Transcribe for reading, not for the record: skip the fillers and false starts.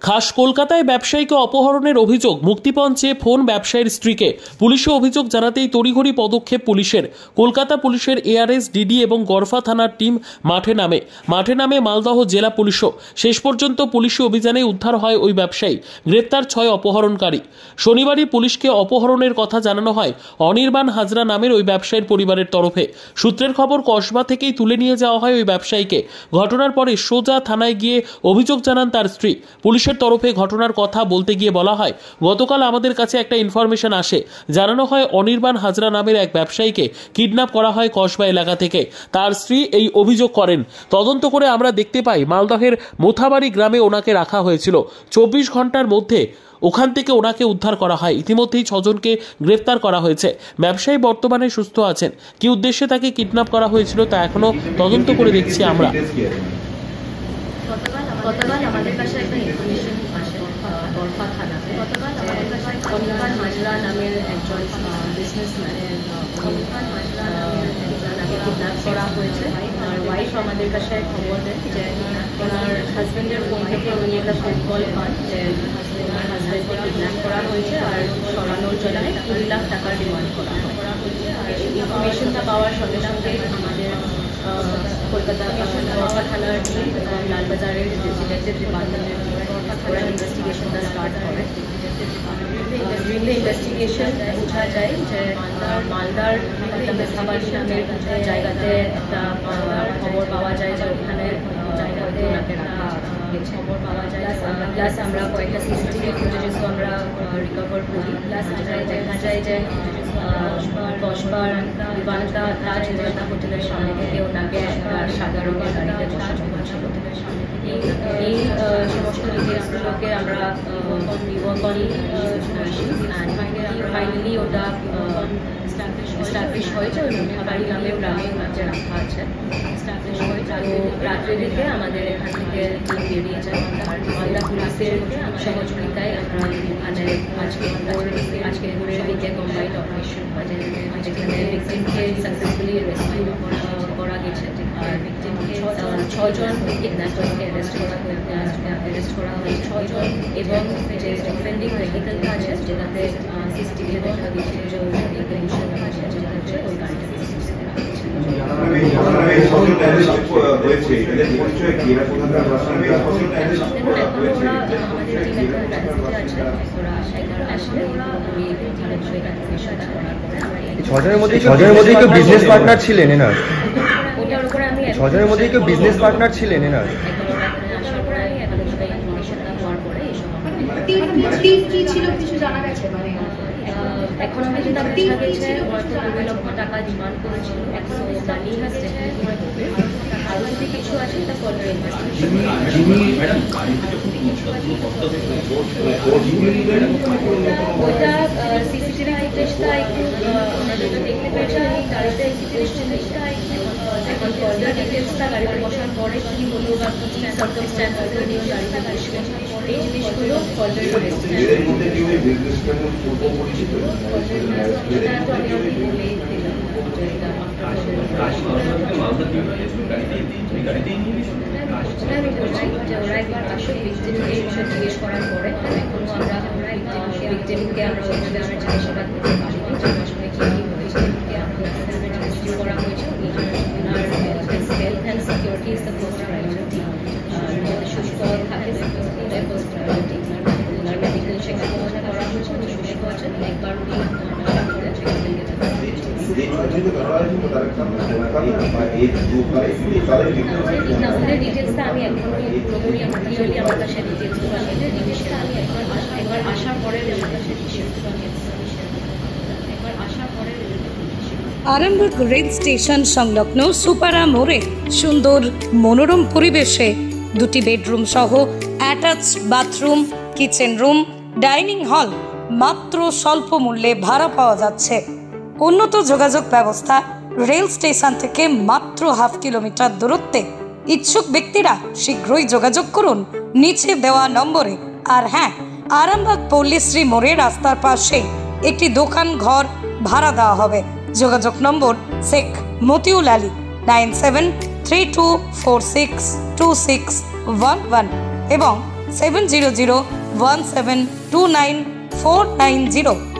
খাস কলকাতায় ব্যবসায়ীকে অপহরণের অভিযোগ, মুক্তিপণ চেয়ে ফোন ব্যবসায়ীর স্ত্রীকে। পুলিশে অভিযোগ জানাতেই তড়িঘড়ি পদক্ষেপ পুলিশের। কলকাতা পুলিশের এআরএস, ডিডি এবং গড়ফা থানার টিম মাঠে নামে মালদহ জেলা পুলিশও। শেষ পর্যন্ত পুলিশি অভিযানে উদ্ধার হয় ওই ব্যবসায়ী, গ্রেপ্তার 6 অপহরণকারী। শনিবারই পুলিশকে অপহরণের কথা জানানো হয় অনির্বাণ হাজরা নামের ওই ব্যবসায়ীর পরিবারের তরফে। সূত্রের খবর, কসবা থেকেই তুলে নিয়ে যাওয়া হয় ওই ব্যবসায়ীকে। ঘটনার পরে সোজা থানায় গিয়ে অভিযোগ জানান তার স্ত্রী। পুলিশের তরফে ঘটনার কথা বলতে গিয়ে বলা হয়, গতকাল আমাদের কাছে একটা ইনফরমেশন আসে, জানানো হয় অনির্বাণ হাজরা নামের এক ব্যবসায়ীকে কিডন্যাপ করা হয় কসবা এলাকা থেকে। তার স্ত্রী এই অভিযোগ করেন। তদন্ত করে আমরা দেখতে পাই মালদহের মোথাবাড়ি গ্রামে ওনাকে রাখা হয়েছিল। 24 ঘন্টার মধ্যে ওখান থেকে ওনাকে উদ্ধার করা হয়। ইতিমধ্যেই 6 জনকে গ্রেফতার করা হয়েছে। ব্যবসায়ী বর্তমানে সুস্থ আছেন। কি উদ্দেশ্যে তাকে কিডন্যাপ করা হয়েছিল তা এখনো তদন্ত করে দেখছি আমরা। গতকাল আমাদের কাছে একটা ইনফরমেশন আসে গড়ফা থানাতে। গতকাল আমাদের কাছে অনির্বাণ হাজরা নামের একজন বিজনেসম্যান তাকে কিডন্যাপ করা হয়েছে। আর ওয়াইফ আমাদের কাছে খবর দেন যে ওনার হাজব্যান্ডের ফোন থেকে উনি একটা ফোন কল পান যে ওনার হাজব্যান্ডকে কিডন্যাপ করা হয়েছে আর সরানোর জন্য 2 লাখ টাকার ডিমান্ড করা হয়েছে। আর এই ইনফরমেশনটা পাওয়ার সঙ্গে সঙ্গে আমাদের কলকাতা গড়ফা থানার টিম এবং লালবাজারের ডিটেকটিভ ডিপার্টমেন্টের ওরা ইনভেস্টিগেশনটা স্টার্ট করে। ডুরিং দ্য ইনভেস্টিগেশন বোঝা যায় যে মালদার একটা মেথাবাড়ি নামের জায়গাতে একটা খবর পাওয়া যায় যে ওখানে জায়গাতে ওনাকে রাখা গেছে খবর পাওয়া যায়। প্লাস আমরা কয়েকটা সিসিটিভি ফুটেজেসও আমরা রিকভার করি। প্লাস দেখা যায় যে কসবার বিমানটা তাজ হোটেলের সামনে থেকে ওনাকে সাদা রঙের গাড়িতে বসানো হয়েছিল। এই সমস্ত ডিটেলসগুলোকে আমরা ফাইনালি ওটা এস্টাবলিশ হয়েছে ওই মোথাবাড়ি নামে গ্রামে ওনাকে রাখা আছে। রাত্রের দিকে আমাদের এখান থেকে বেরিয়ে যায় আর মালদা পুলিশের সহযোগিতায় আমরা এখানে আজকে ভোরের দিকে কম্বাইন্ড অপারেশন হয় যেখানে ভিকটিমকে সাকসেসফুলি রেস্কিউ করা গেছে। আর ভিকটিমকে 6 জন কিডন্যাপারকে অ্যারেস্ট করা হয়েছে 6 জন, এবং যে অফেন্ডিং ভেহিকলটা আছে যেটাতে সিসিটিভি দেখা গেছে যে ওইটাতে বসে আছে যেটা হচ্ছে ওই গাড়িটা ছজনের মধ্যে কেউ বিজনেস পার্টনার ছিলেন এনার? ছজনের মধ্যে কেউ বিজনেস পার্টনার ছিলেন এনার? এখন আমি যেটা দেখা গেছে হয়তো 2 লক্ষ টাকা ডিমান্ড করেছিল। আরো যদি কিছু আছে এটা ফর্দার ওইটা সিসিটিভি ফুটেজটা একটু ওনাদের তো দেখতে পেয়েছে গাড়িতে সিসিটিভিটা এখন ফর্দার ডিটেলসটা গাড়িতে বসার পরে কি হলো বা কি সার্কামস্ট্যান্স হলো গাড়িতে বসবে এই জিনিসগুলো ফর্দার ওরা একবার আসলে ভিকটিমকে জিজ্ঞেস করার পরে এখনো আমরা ভিকটিমকে আমরা ওইভাবে আমরা জিজ্ঞাসাবাদ করতে পারিনি যে আসলে কি হয়েছে। রেস্কিউ করা হয়েছে ওনার health and security is the first priority. যাতে সুস্থ থাকে ওটাই ফার্স্ট প্রায়োরিটি। ওনার মেডিকেল চেকআপ করা হয়েছে উনি সুস্থ আছেন। একবার উনি ডিটেলসটা আমি এখন পুরোপুরি ক্লিয়ারলি আমার কাছে ডিটেলসগুলো আছে জিনিসটা আমি একবার আসার পরে আরামবাগ রেল স্টেশন সংলগ্ন সুপারা মোড়ে সুন্দর মনোরম পরিবেশে 2টি বেডরুম সহ attach bathroom, kitchen room, dining hall মাত্র স্বল্প মূল্যে ভাড়া পাওয়া যাচ্ছে। উন্নত যোগাযোগ ব্যবস্থা, রেল স্টেশন থেকে মাত্র 1/2 কিলোমিটার দূরত্বে। ইচ্ছুক ব্যক্তিরা শীঘ্রই যোগাযোগ করুন নিচে দেওয়া নম্বরে। আর হ্যাঁ, আরামবাগ পল্লীশ্রী মোড়ে রাস্তার পাশে একটি দোকান ঘর ভাড়া দেওয়া হবে। যোগাযোগ নম্বর শেখ মতিউল আলী 9732462611 এবং 7001729 490।